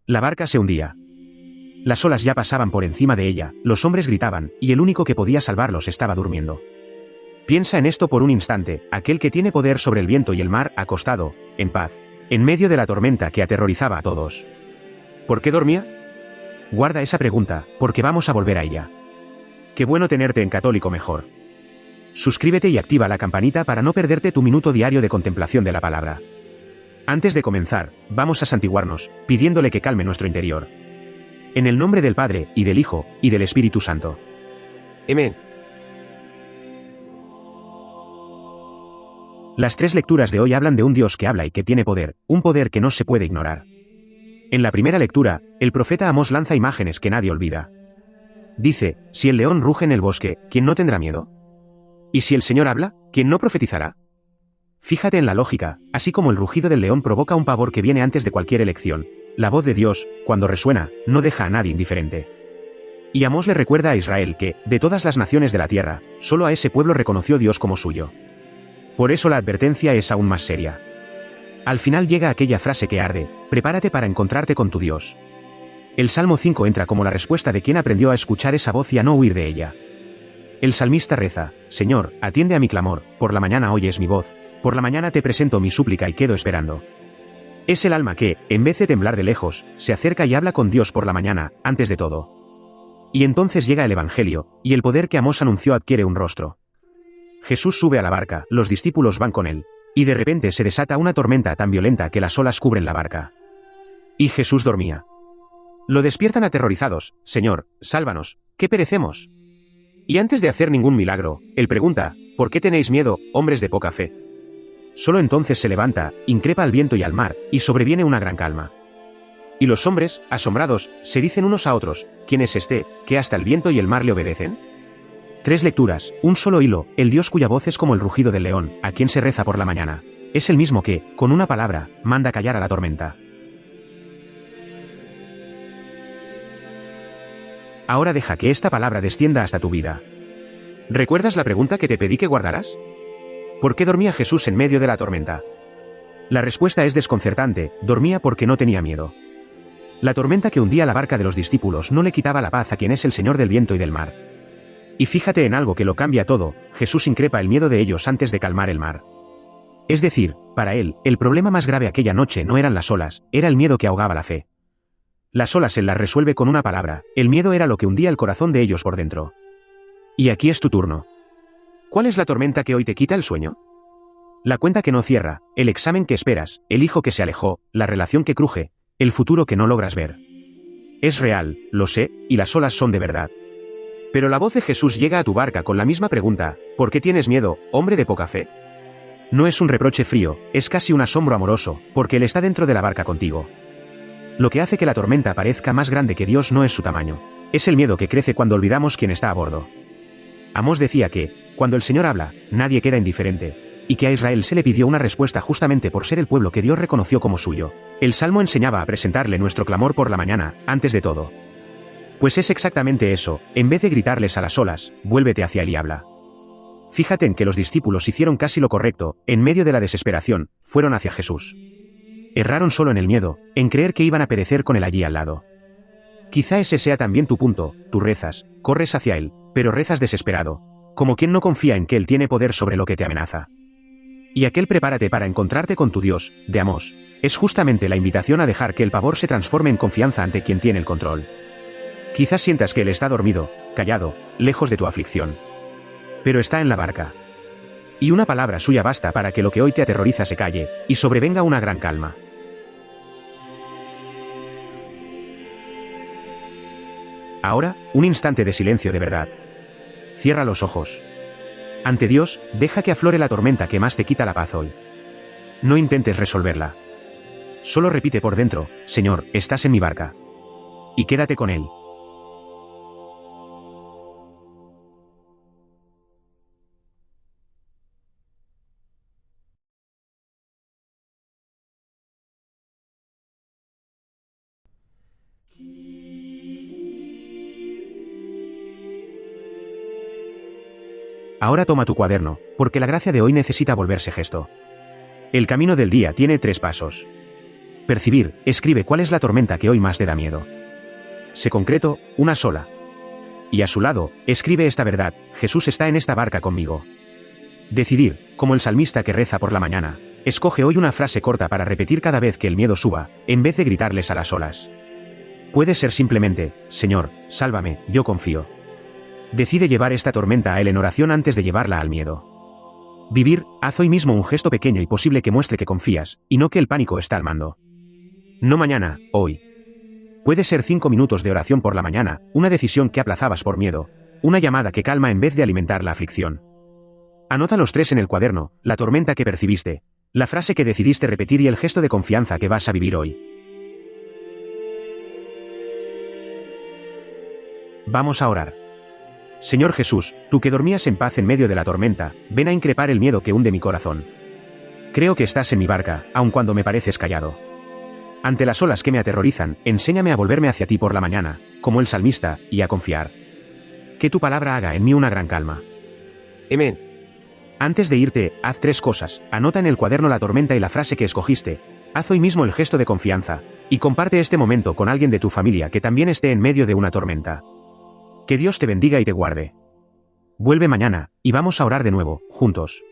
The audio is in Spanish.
La barca se hundía. Las olas ya pasaban por encima de ella, los hombres gritaban, y el único que podía salvarlos estaba durmiendo. Piensa en esto por un instante, aquel que tiene poder sobre el viento y el mar, acostado, en paz, en medio de la tormenta que aterrorizaba a todos. ¿Por qué dormía? Guarda esa pregunta, porque vamos a volver a ella. Qué bueno tenerte en Católico Mejor. Suscríbete y activa la campanita para no perderte tu minuto diario de contemplación de la palabra. Antes de comenzar, vamos a santiguarnos, pidiéndole que calme nuestro interior. En el nombre del Padre, y del Hijo, y del Espíritu Santo. Amén. Las tres lecturas de hoy hablan de un Dios que habla y que tiene poder, un poder que no se puede ignorar. En la primera lectura, el profeta Amós lanza imágenes que nadie olvida. Dice, si el león ruge en el bosque, ¿quién no tendrá miedo? ¿Y si el Señor habla, quién no profetizará? Fíjate en la lógica, así como el rugido del león provoca un pavor que viene antes de cualquier elección, la voz de Dios, cuando resuena, no deja a nadie indiferente. Y Amós le recuerda a Israel que, de todas las naciones de la tierra, solo a ese pueblo reconoció Dios como suyo. Por eso la advertencia es aún más seria. Al final llega aquella frase que arde, prepárate para encontrarte con tu Dios. El Salmo 5 entra como la respuesta de quien aprendió a escuchar esa voz y a no huir de ella. El salmista reza, Señor, atiende a mi clamor, por la mañana oyes mi voz, por la mañana te presento mi súplica y quedo esperando. Es el alma que, en vez de temblar de lejos, se acerca y habla con Dios por la mañana, antes de todo. Y entonces llega el Evangelio, y el poder que Amós anunció adquiere un rostro. Jesús sube a la barca, los discípulos van con él, y de repente se desata una tormenta tan violenta que las olas cubren la barca. Y Jesús dormía. Lo despiertan aterrorizados, Señor, sálvanos, que perecemos. Y antes de hacer ningún milagro, él pregunta, ¿por qué tenéis miedo, hombres de poca fe? Solo entonces se levanta, increpa al viento y al mar, y sobreviene una gran calma. Y los hombres, asombrados, se dicen unos a otros, ¿quién es este, que hasta el viento y el mar le obedecen? Tres lecturas, un solo hilo, el Dios cuya voz es como el rugido del león, a quien se reza por la mañana. Es el mismo que, con una palabra, manda callar a la tormenta. Ahora deja que esta palabra descienda hasta tu vida. ¿Recuerdas la pregunta que te pedí que guardaras? ¿Por qué dormía Jesús en medio de la tormenta? La respuesta es desconcertante, dormía porque no tenía miedo. La tormenta que hundía la barca de los discípulos no le quitaba la paz a quien es el Señor del viento y del mar. Y fíjate en algo que lo cambia todo, Jesús increpa el miedo de ellos antes de calmar el mar. Es decir, para él, el problema más grave aquella noche no eran las olas, era el miedo que ahogaba la fe. Las olas él las resuelve con una palabra, el miedo era lo que hundía el corazón de ellos por dentro. Y aquí es tu turno. ¿Cuál es la tormenta que hoy te quita el sueño? La cuenta que no cierra, el examen que esperas, el hijo que se alejó, la relación que cruje, el futuro que no logras ver. Es real, lo sé, y las olas son de verdad. Pero la voz de Jesús llega a tu barca con la misma pregunta, ¿por qué tienes miedo, hombre de poca fe? No es un reproche frío, es casi un asombro amoroso, porque Él está dentro de la barca contigo. Lo que hace que la tormenta parezca más grande que Dios no es su tamaño, es el miedo que crece cuando olvidamos quién está a bordo. Amós decía que, cuando el Señor habla, nadie queda indiferente, y que a Israel se le pidió una respuesta justamente por ser el pueblo que Dios reconoció como suyo. El Salmo enseñaba a presentarle nuestro clamor por la mañana, antes de todo. Pues es exactamente eso, en vez de gritarles a las olas, vuélvete hacia él y habla. Fíjate en que los discípulos hicieron casi lo correcto, en medio de la desesperación, fueron hacia Jesús. Erraron solo en el miedo, en creer que iban a perecer con él allí al lado. Quizá ese sea también tu punto, tú rezas, corres hacia él, pero rezas desesperado, como quien no confía en que él tiene poder sobre lo que te amenaza. Y aquel prepárate para encontrarte con tu Dios, de Amós, es justamente la invitación a dejar que el pavor se transforme en confianza ante quien tiene el control. Quizás sientas que él está dormido, callado, lejos de tu aflicción. Pero está en la barca. Y una palabra suya basta para que lo que hoy te aterroriza se calle, y sobrevenga una gran calma. Ahora, un instante de silencio de verdad. Cierra los ojos. Ante Dios, deja que aflore la tormenta que más te quita la paz hoy. No intentes resolverla. Solo repite por dentro, Señor, estás en mi barca. Y quédate con él. Ahora toma tu cuaderno, porque la gracia de hoy necesita volverse gesto. El camino del día tiene 3 pasos. Percibir, escribe cuál es la tormenta que hoy más te da miedo. Sé concreto, una sola. Y a su lado, escribe esta verdad: Jesús está en esta barca conmigo. Decidir, como el salmista que reza por la mañana, escoge hoy una frase corta para repetir cada vez que el miedo suba, en vez de gritarles a las olas. Puede ser simplemente: Señor, sálvame, yo confío. Decide llevar esta tormenta a Él en oración antes de llevarla al miedo. Vivir, haz hoy mismo un gesto pequeño y posible que muestre que confías, y no que el pánico está al mando. No mañana, hoy. Puede ser 5 minutos de oración por la mañana, una decisión que aplazabas por miedo, una llamada que calma en vez de alimentar la aflicción. Anota los 3 en el cuaderno: la tormenta que percibiste, la frase que decidiste repetir y el gesto de confianza que vas a vivir hoy. Vamos a orar. Señor Jesús, tú que dormías en paz en medio de la tormenta, ven a increpar el miedo que hunde mi corazón. Creo que estás en mi barca, aun cuando me pareces callado. Ante las olas que me aterrorizan, enséñame a volverme hacia ti por la mañana, como el salmista, y a confiar. Que tu palabra haga en mí una gran calma. Amén. Antes de irte, haz 3 cosas: anota en el cuaderno la tormenta y la frase que escogiste, haz hoy mismo el gesto de confianza, y comparte este momento con alguien de tu familia que también esté en medio de una tormenta. Que Dios te bendiga y te guarde. Vuelve mañana, y vamos a orar de nuevo, juntos.